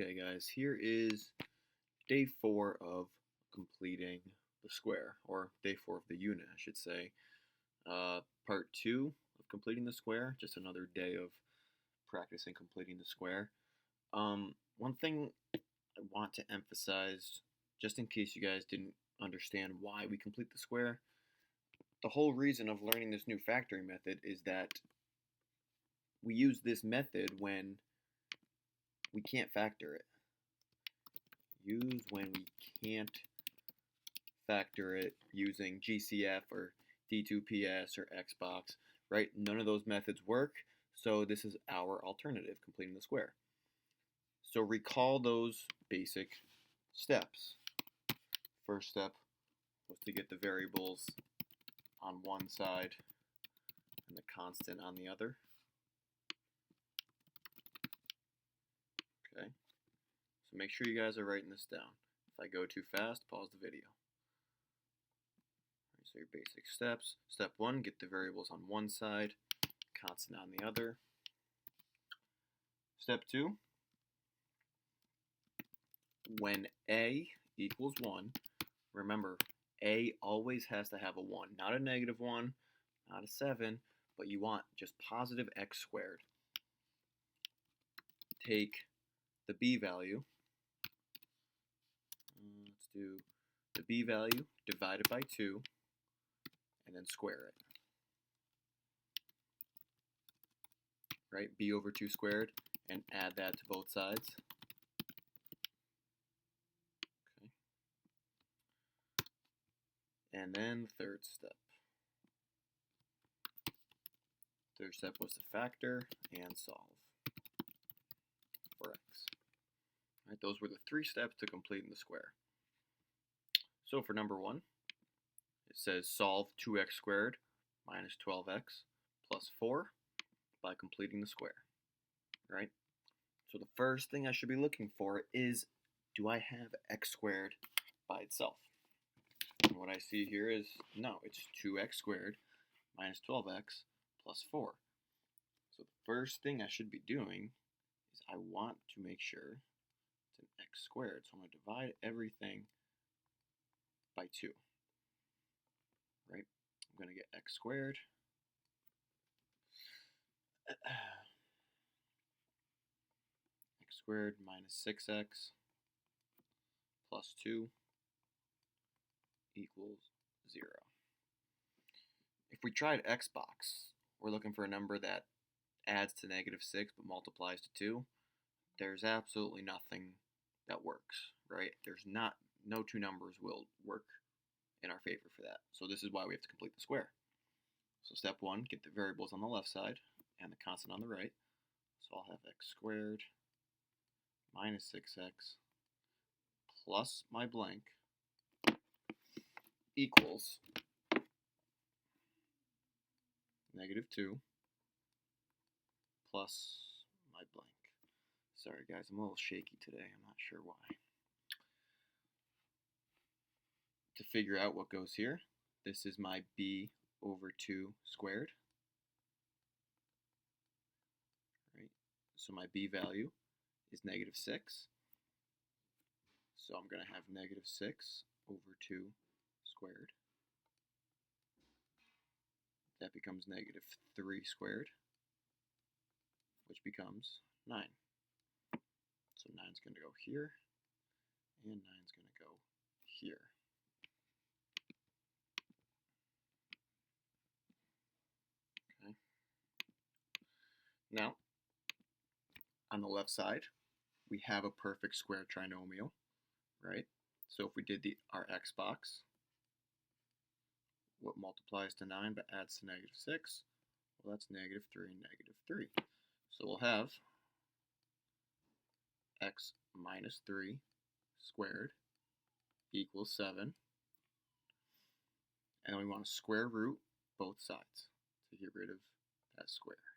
Okay guys, here is day 4 of completing the square, or day 4 of the unit I should say. Part 2 of completing the square, just another day of practicing completing the square. One thing I want to emphasize, just in case you guys didn't understand why we complete the square, the whole reason of learning this new factoring method is that we use this method when we can't factor it. Use when we can't factor it using GCF or D2PS or Xbox, right? None of those methods work, so this is our alternative, completing the square. So recall those basic steps. First step was to get the variables on one side and the constant on the other. Okay, so make sure you guys are writing this down. If I go too fast, pause the video. Right, so your basic steps. Step 1, get the variables on one side, constant on the other. Step 2, when A equals 1, remember, A always has to have a 1, not a negative 1, not a 7, but you want just positive x squared. Take the B value, let's do the B value divided by 2, and then square it. Right, B over 2 squared, and add that to both sides. Okay. And then the third step. Third step was to factor and solve for x. Right, those were the 3 steps to completing the square. So for number 1, it says solve 2x squared minus 12x plus 4 by completing the square. Right? So the first thing I should be looking for is, do I have x squared by itself? And what I see here is, no, it's 2x squared minus 12x plus 4. So the first thing I should be doing is I want to make sure it's an x squared. So I'm going to divide everything by 2. Right? I'm going to get x squared. X squared minus 6x plus 2 equals 0. If we tried Xbox, we're looking for a number that adds to negative 6 but multiplies to 2. There's absolutely nothing that works, right? No two numbers will work in our favor for that. So this is why we have to complete the square. So step 1, get the variables on the left side and the constant on the right. So I'll have x squared minus 6x plus my blank equals negative 2 plus my blank. Sorry guys, I'm a little shaky today. I'm not sure why. To figure out what goes here, this is my b over 2 squared. Right? So my b value is negative 6. So I'm going to have negative 6 over 2 squared. That becomes negative 3 squared, which becomes 9. So 9's going to go here, and 9's going to go here. Okay. Now, on the left side, we have a perfect square trinomial, right? So if we did our x box, what multiplies to 9 but adds to negative 6? Well, that's negative 3 and negative 3. So we'll have x minus 3 squared equals 7. And then we want to square root both sides to get rid of that square.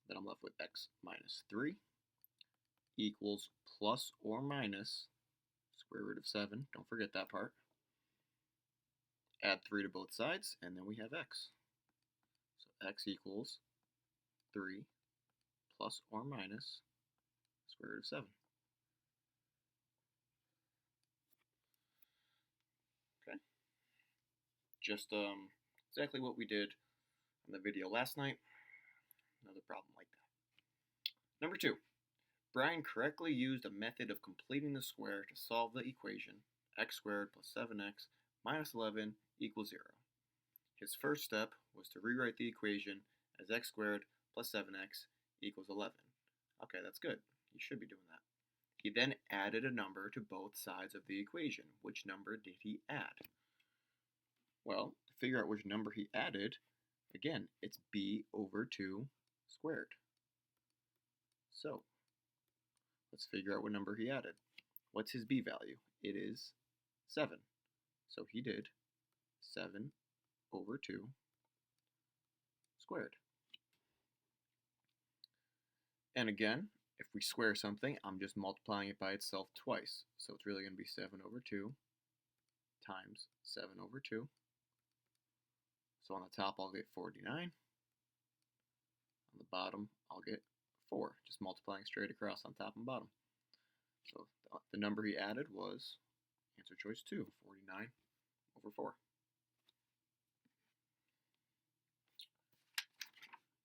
Then I'm left with x minus 3 equals plus or minus square root of 7. Don't forget that part. Add 3 to both sides, and then we have x. So x equals 3 plus or minus square root of 7. Okay. Just exactly what we did in the video last night. Another problem like that. Number 2. Brian correctly used a method of completing the square to solve the equation x squared plus 7x minus 11 equals 0. His first step was to rewrite the equation as x squared plus 7x equals 11. Okay, that's good. You should be doing that. He then added a number to both sides of the equation. Which number did he add? Well, to figure out which number he added, again, it's b over 2 squared. So, let's figure out what number he added. What's his b value? It is 7. So he did 7 over 2 squared. And again, if we square something, I'm just multiplying it by itself twice. So it's really going to be 7 over 2 times 7 over 2. So on the top, I'll get 49. On the bottom, I'll get 4, just multiplying straight across on top and bottom. So the number he added was answer choice 2, 49 over 4.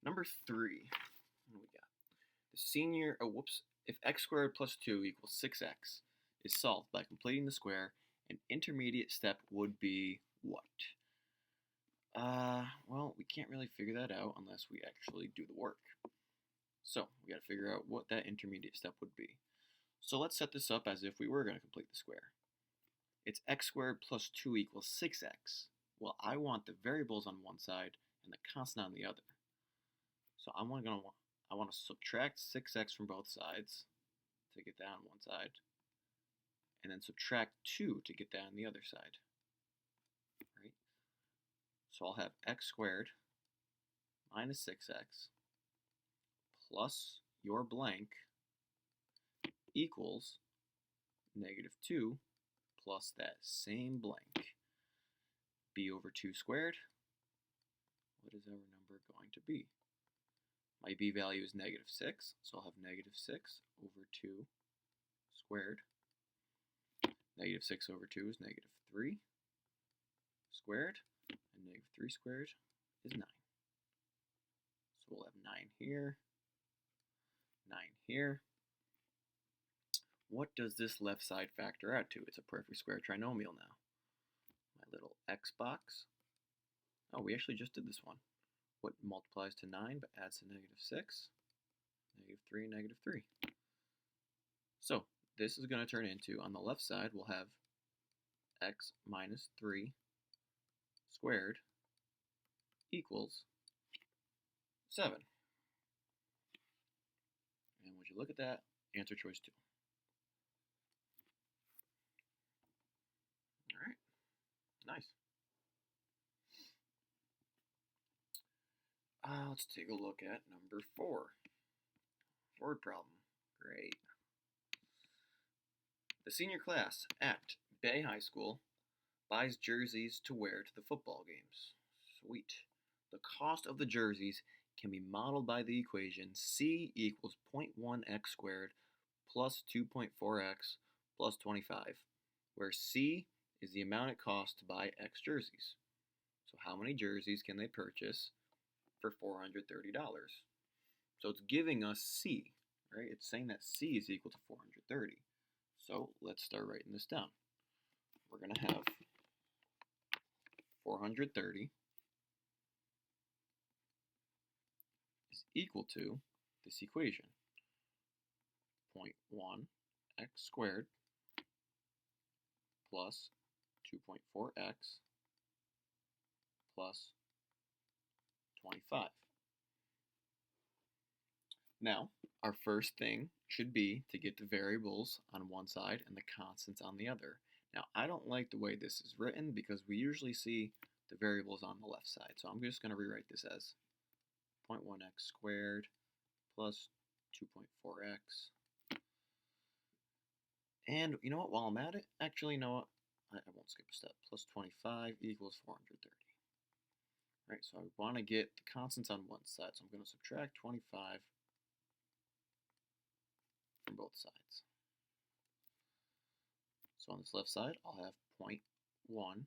Number 3, what do we got? The senior, if x squared plus 2 equals 6x is solved by completing the square, an intermediate step would be what? Well, we can't really figure that out unless we actually do the work. So, we got to figure out what that intermediate step would be. So let's set this up as if we were going to complete the square. It's x squared plus 2 equals 6x. Well, I want the variables on one side and the constant on the other. So I want to subtract 6x from both sides to get that on one side, and then subtract 2 to get that on the other side. Right? So I'll have x squared minus 6x plus your blank equals negative 2 plus that same blank. B over 2 squared. What is our number going to be? My b value is negative 6, so I'll have negative 6 over 2 squared. Negative 6 over 2 is negative 3 squared, and negative 3 squared is 9. So we'll have 9 here, 9 here. What does this left side factor out to? It's a perfect square trinomial now. My little x box. Oh, we actually just did this one. What multiplies to 9 but adds to negative 6? Negative 3, negative 3. So this is going to turn into, on the left side, we'll have x minus 3 squared equals 7. And would you look at that? Answer choice 2. All right, nice. Let's take a look at number 4. Word problem. Great. The senior class at Bay High School buys jerseys to wear to the football games. Sweet. The cost of the jerseys can be modeled by the equation C equals 0.1x squared plus 2.4x plus 25, where C is the amount it costs to buy X jerseys. So how many jerseys can they purchase for $430? So it's giving us C, right? It's saying that C is equal to 430. So let's start writing this down. We're going to have 430 is equal to this equation, 0.1x squared plus 2.4x plus 25. Now, our first thing should be to get the variables on one side and the constants on the other. Now, I don't like the way this is written because we usually see the variables on the left side. So I'm just going to rewrite this as 0.1x squared plus 2.4x. And you know what, while I'm at it, actually, you know what, I won't skip a step. Plus 25 equals 430. Right, so I want to get the constants on one side. So I'm going to subtract 25 both sides. So on this left side, I'll have 0.1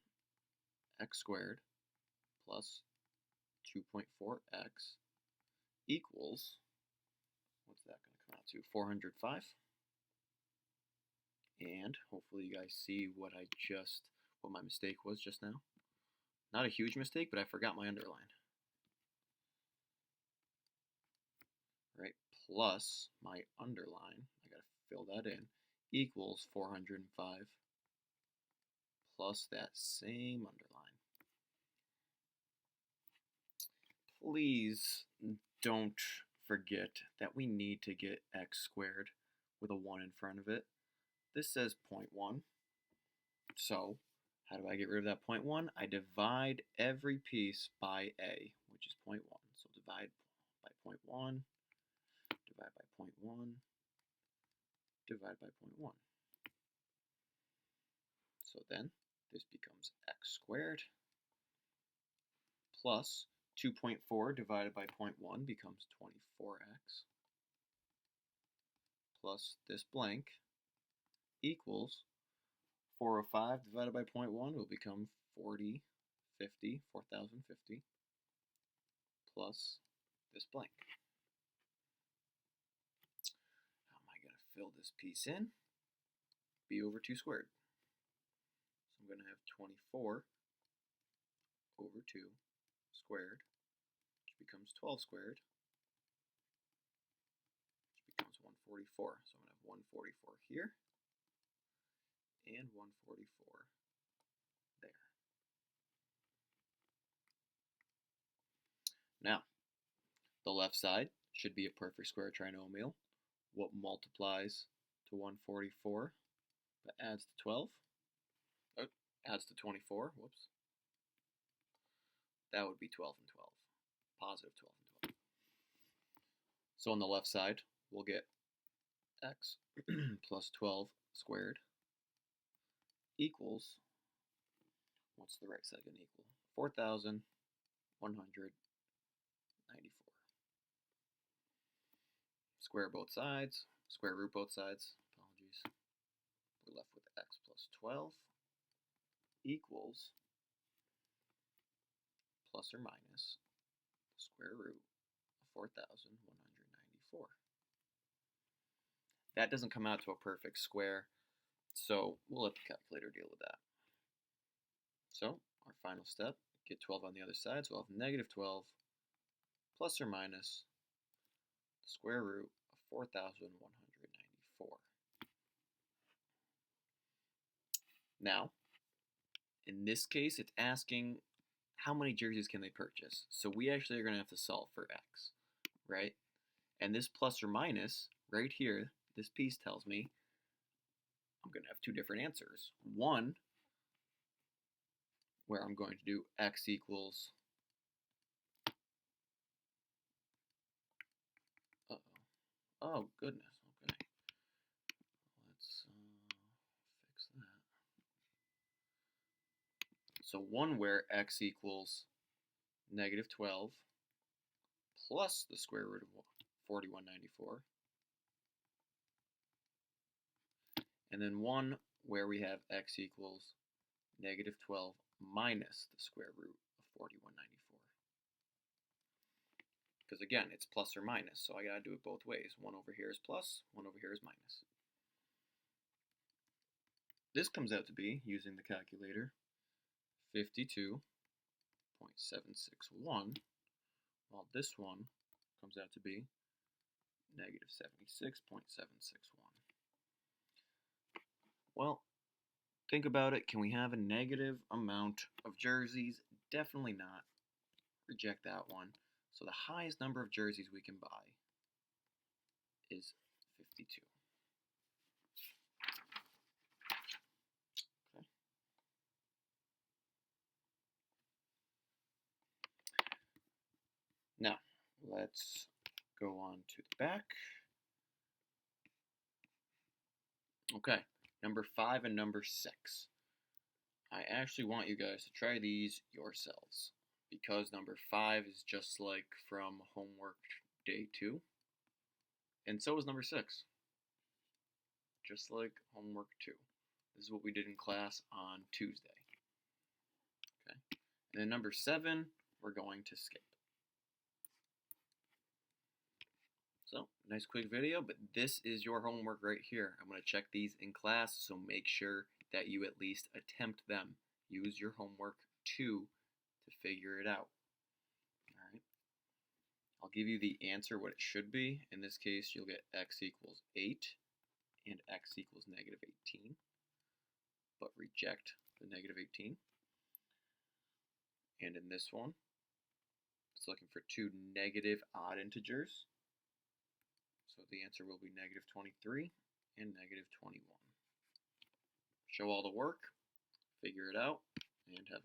x squared plus 2.4x equals, what's that going to come out to, 405. And hopefully you guys see what my mistake was just now. Not a huge mistake, but I forgot my underline. Right, plus my underline, I gotta fill that in, equals 405 plus that same underline. Please don't forget that we need to get x squared with a 1 in front of it. This says 0.1, so how do I get rid of that 0.1? I divide every piece by a, which is 0.1. So divide by 0.1, divide by 0.1, divide by 0.1. So then this becomes x squared plus 2.4 divided by 0.1 becomes 24x plus this blank equals 405 divided by 0.1 will become 4050 plus this blank. How am I going to fill this piece in? B over 2 squared. So I'm going to have 24 over 2 squared, which becomes 12 squared, which becomes 144. So I'm going to have 144 here and 144 there. Now, the left side should be a perfect square trinomial. What multiplies to 144 but adds to 12? Adds to 24, whoops. That would be 12 and 12, positive 12 and 12. So on the left side, we'll get x plus 12 squared equals, what's the right side going to equal? 4,194. Square both sides, square root both sides, apologies. We're left with x plus 12 equals plus or minus the square root of 4,194. That doesn't come out to a perfect square, so we'll let the calculator deal with that. So our final step, get 12 on the other side, so we'll have negative 12 plus or minus the square root of 4,194. Now, in this case, it's asking how many jerseys can they purchase. So we actually are going to have to solve for x, right? And this plus or minus right here, this piece tells me I'm going to have two different answers. One, where I'm going to do x equals, oh goodness, okay. Let's fix that. So one where x equals negative 12 plus the square root of 4194. And then one where we have x equals negative 12 minus the square root of 4194. Because again, it's plus or minus, so I gotta do it both ways. One over here is plus, one over here is minus. This comes out to be, using the calculator, 52.761, while this one comes out to be negative 76.761. Well, think about it. Can we have a negative amount of jerseys? Definitely not. Reject that one. So the highest number of jerseys we can buy is 52. Okay. Now, let's go on to the back. Okay, number 5 and number 6. I actually want you guys to try these yourselves, because number 5 is just like from homework day 2, and so is number 6. just like homework 2. This is what we did in class on Tuesday. Okay. And then number 7, we're going to skip. So, nice quick video, but this is your homework right here. I'm going to check these in class, so make sure that you at least attempt them. Use your homework 2 to figure it out. All right. I'll give you the answer, what it should be. In this case, you'll get x equals 8 and x equals negative 18, but reject the negative 18. And in this one, it's looking for 2 negative odd integers. So the answer will be negative 23 and negative 21. Show all the work, figure it out, and have